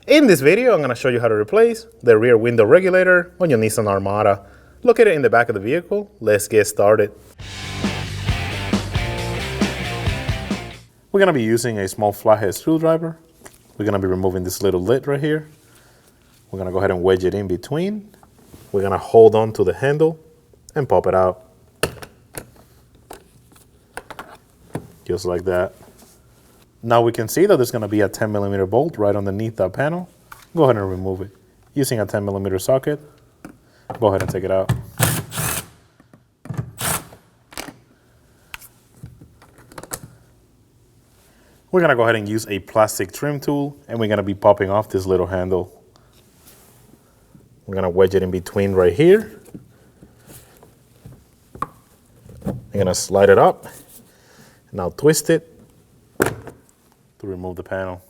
In this video, I'm going to show you how to replace the rear window regulator on your Nissan Armada located in the back of the vehicle. Let's get started. We're going to be using a small flathead screwdriver. We're going to be removing this little lid right here. We're going to go ahead and wedge it in between. We're going to hold on to the handle and pop it out. Just like that. Now we can see that there's going to be a 10mm bolt right underneath that panel. Go ahead and remove it. Using a 10mm socket, go ahead and take it out. We're going to go ahead and use a plastic trim tool, and we're going to be popping off this little handle. We're going to wedge it in between right here. I'm going to slide it up. Now twist it to remove the panel.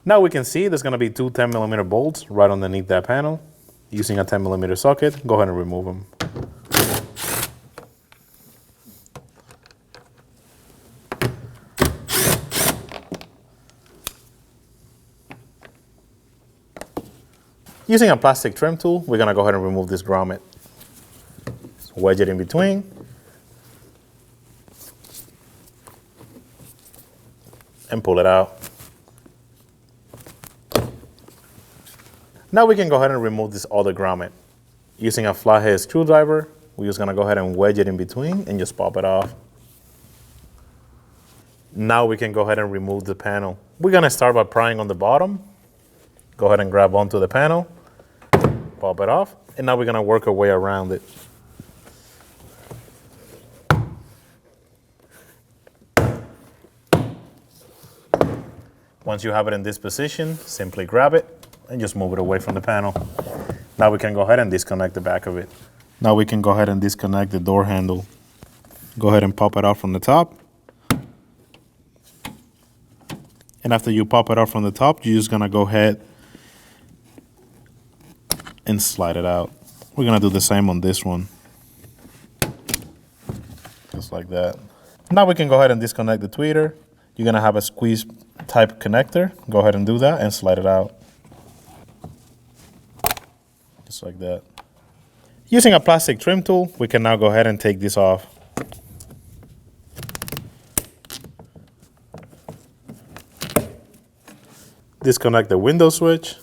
Now we can see there's going to be two 10mm bolts right underneath that panel. Using a 10mm socket, go ahead and remove them. Using a plastic trim tool, we're going to go ahead and remove this grommet. So wedge it in between. And pull it out. Now we can go ahead and remove this other grommet. Using a flathead screwdriver, we're just going to go ahead and wedge it in between and just pop it off. Now we can go ahead and remove the panel. We're going to start by prying on the bottom. Go ahead and grab onto the panel, pop it off, and now we're going to work our way around it. Once you have it in this position, simply grab it and just move it away from the panel. Now we can go ahead and disconnect the back of it. Now we can go ahead and disconnect the door handle. Go ahead and pop it out from the top. And after you pop it out from the top, you're just gonna go ahead and slide it out. We're gonna do the same on this one. Just like that. Now we can go ahead and disconnect the tweeter. You're gonna have a squeeze type connector. Go ahead and do that and slide it out. Just like that. Using a plastic trim tool, we can now go ahead and take this off. Disconnect the window switch.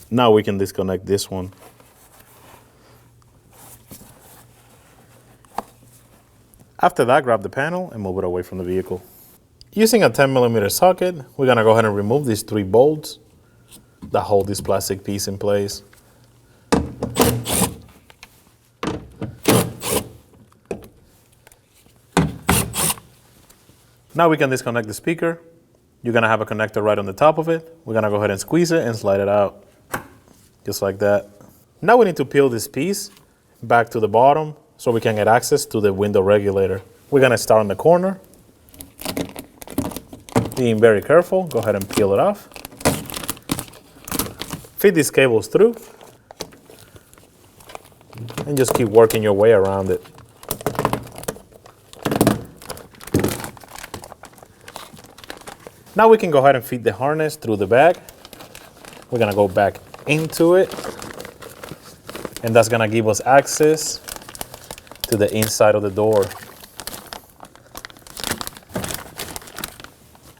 Now we can disconnect this one. After that, grab the panel and move it away from the vehicle. Using a 10mm socket, we're going to go ahead and remove these three bolts that hold this plastic piece in place. Now we can disconnect the speaker. You're going to have a connector right on the top of it. We're going to go ahead and squeeze it and slide it out. Just like that. Now we need to peel this piece back to the bottom so we can get access to the window regulator. We're going to start on the corner. Being very careful, go ahead and peel it off. Feed these cables through. And just keep working your way around it. Now we can go ahead and feed the harness through the back. We're going to go back into it. And that's going to give us access to the inside of the door.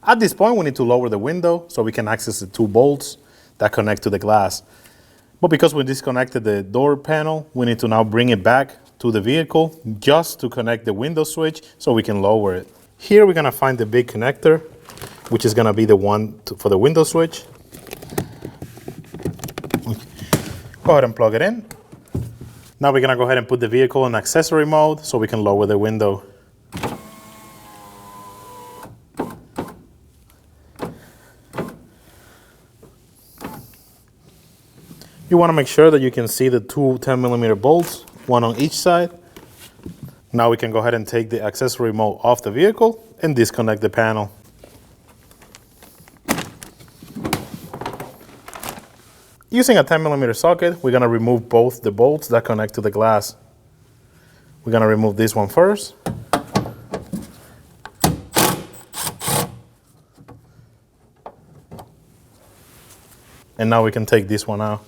At this point, we need to lower the window so we can access the two bolts that connect to the glass. But because we disconnected the door panel, we need to now bring it back to the vehicle just to connect the window switch so we can lower it. Here we're going to find the big connector, which is going to be the one for the window switch. Go ahead and plug it in. Now we're going to go ahead and put the vehicle in accessory mode so we can lower the window. You want to make sure that you can see the two 10mm bolts, one on each side. Now we can go ahead and take the accessory mode off the vehicle and disconnect the panel. Using a 10mm socket, we're going to remove both the bolts that connect to the glass. We're going to remove this one first. And now we can take this one out.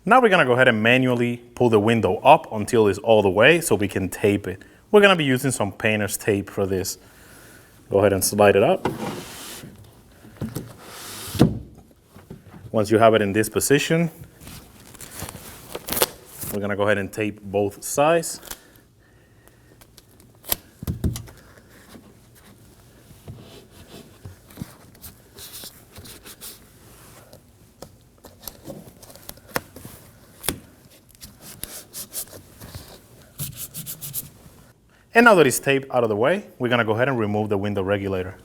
Now we're gonna go ahead and manually pull the window up until it's all the way so we can tape it. We're gonna be using some painter's tape for this. Go ahead and slide it up. Once you have it in this position, we're gonna go ahead and tape both sides. And now that it's taped out of the way, we're gonna go ahead and remove the window regulator.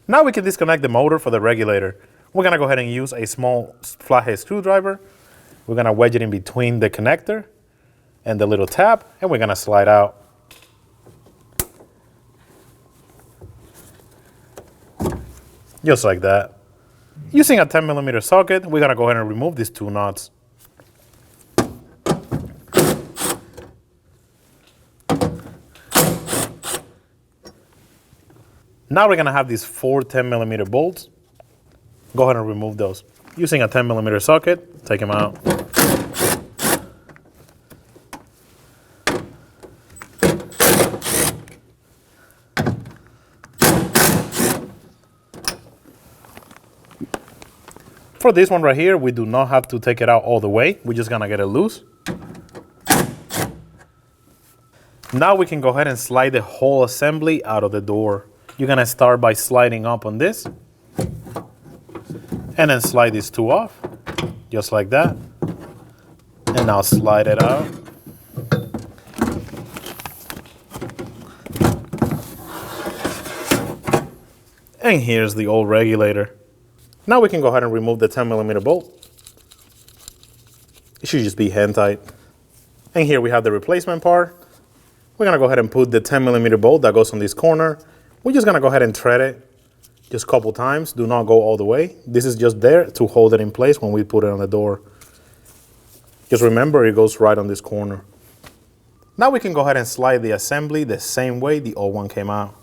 Now we can disconnect the motor for the regulator. We're gonna go ahead and use a small flathead screwdriver. We're gonna wedge it in between the connector and the little tab, and we're gonna slide out. Just like that. Using a 10mm socket, we're gonna go ahead and remove these two nuts. Now we're gonna have these 4 10mm bolts. Go ahead and remove those. Using a 10mm socket, take them out. For this one right here, we do not have to take it out all the way. We're just gonna get it loose. Now we can go ahead and slide the whole assembly out of the door. You're gonna start by sliding up on this, and then slide these two off, just like that. And now slide it out. And here's the old regulator. Now we can go ahead and remove the 10mm bolt. It should just be hand tight. And here we have the replacement part. We're gonna go ahead and put the 10mm bolt that goes on this corner. We're just gonna go ahead and thread it just a couple times. Do not go all the way. This is just there to hold it in place when we put it on the door. Just remember, it goes right on this corner. Now we can go ahead and slide the assembly the same way the old one came out.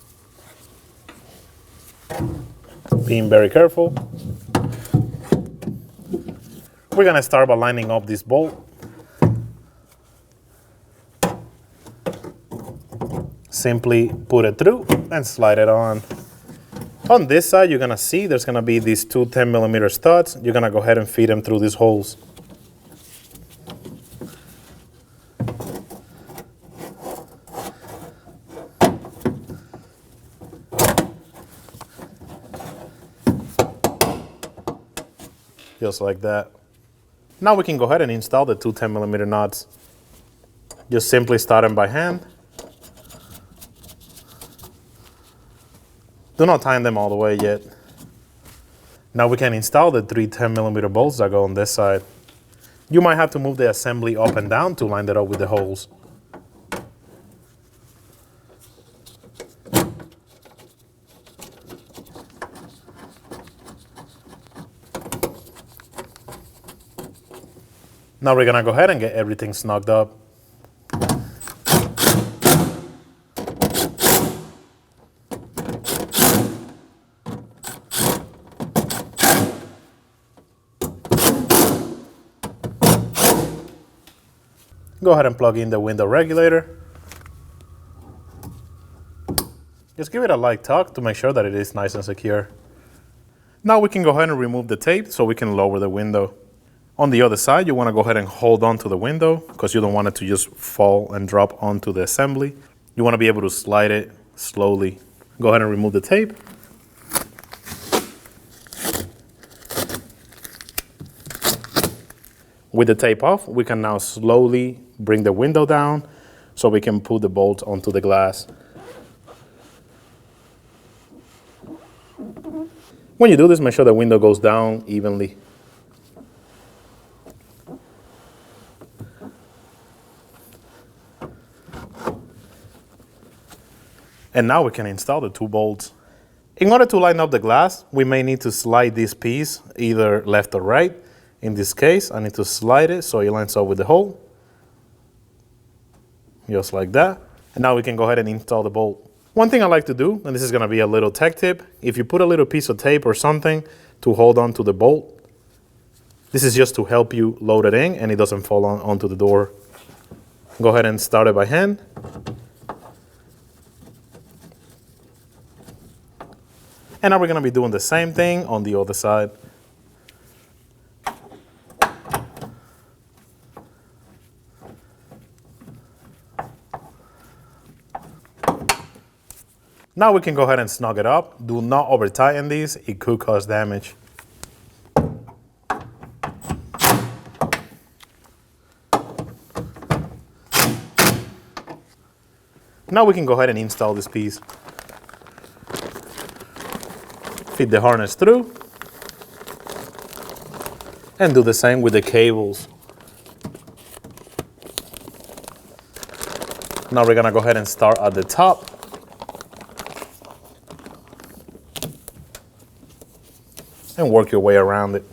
Being very careful. We're gonna start by lining up this bolt. Simply put it through and slide it on. On this side, you're gonna see there's gonna be these two 10mm studs. You're gonna go ahead and feed them through these holes. Just like that. Now we can go ahead and install the two 10mm nuts. Just simply start them by hand. Do not tighten them all the way yet. Now we can install the 3 10mm bolts that go on this side. You might have to move the assembly up and down to line it up with the holes. Now we're gonna go ahead and get everything snugged up. Go ahead and plug in the window regulator. Just give it a light tug to make sure that it is nice and secure. Now we can go ahead and remove the tape so we can lower the window. On the other side, you want to go ahead and hold on to the window because you don't want it to just fall and drop onto the assembly. You want to be able to slide it slowly. Go ahead and remove the tape. With the tape off, we can now slowly bring the window down so we can put the bolts onto the glass. When you do this, make sure the window goes down evenly. And now we can install the two bolts. In order to line up the glass, we may need to slide this piece either left or right. In this case, I need to slide it so it lines up with the hole. Just like that. And now we can go ahead and install the bolt. One thing I like to do, and this is gonna be a little tech tip, if you put a little piece of tape or something to hold on to the bolt, this is just to help you load it in and it doesn't fall onto the door. Go ahead and start it by hand. And now we're gonna be doing the same thing on the other side. Now we can go ahead and snug it up. Do not over tighten these, it could cause damage. Now we can go ahead and install this piece. Feed the harness through. And do the same with the cables. Now we're gonna go ahead and start at the top. And work your way around it.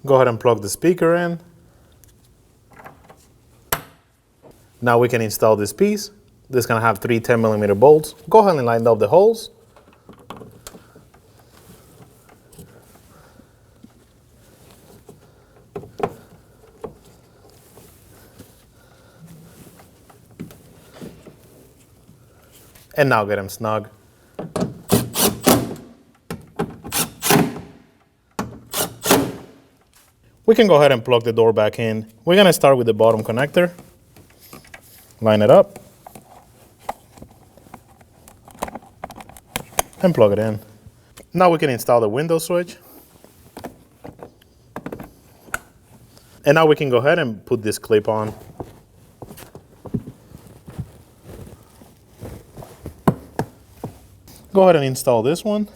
Go ahead and plug the speaker in. Now we can install this piece. This is gonna have 3 10mm bolts. Go ahead and line up the holes. And now get them snug. We can go ahead and plug the door back in. We're gonna start with the bottom connector. Line it up. And plug it in. Now we can install the window switch. And now we can go ahead and put this clip on. Go ahead and install this one.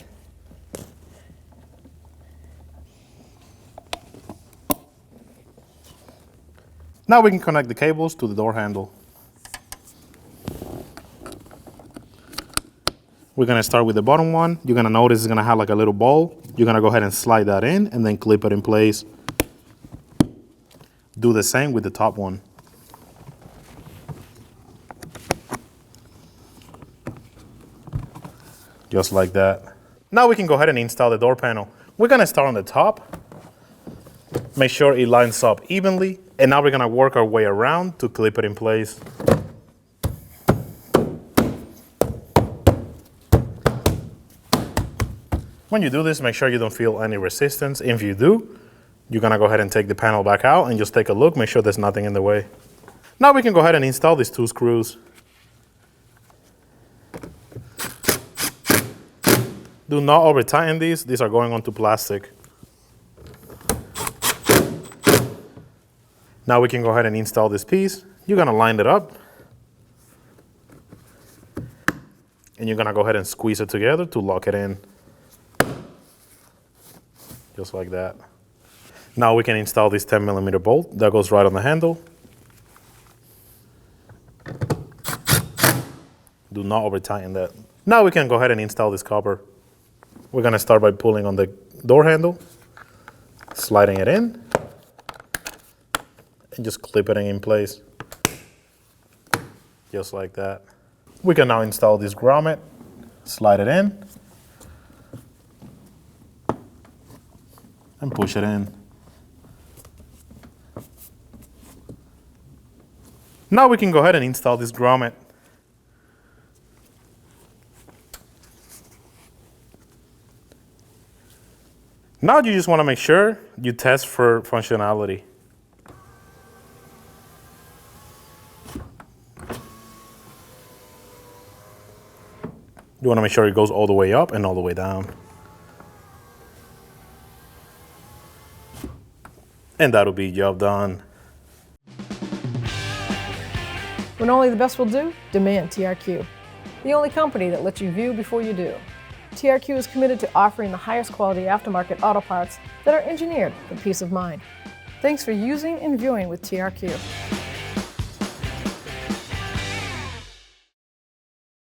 Now we can connect the cables to the door handle. We're gonna start with the bottom one. You're gonna notice it's gonna have like a little ball. You're gonna go ahead and slide that in and then clip it in place. Do the same with the top one. Just like that. Now we can go ahead and install the door panel. We're gonna start on the top. Make sure it lines up evenly. And now we're gonna work our way around to clip it in place. When you do this, make sure you don't feel any resistance. If you do, you're gonna go ahead and take the panel back out and just take a look, make sure there's nothing in the way. Now we can go ahead and install these 2 screws. Do not over tighten these are going onto plastic. Now we can go ahead and install this piece. You're gonna line it up. And you're gonna go ahead and squeeze it together to lock it in. Just like that. Now we can install this 10mm bolt that goes right on the handle. Do not over tighten that. Now we can go ahead and install this copper. We're gonna start by pulling on the door handle, sliding it in, and just clip it in place. Just like that. We can now install this grommet, slide it in, and push it in. Now we can go ahead and install this grommet. Now you just want to make sure you test for functionality. You want to make sure it goes all the way up and all the way down. And that'll be job done. When only the best will do, demand TRQ. The only company that lets you view before you do. TRQ is committed to offering the highest quality aftermarket auto parts that are engineered for peace of mind. Thanks for using and viewing with TRQ.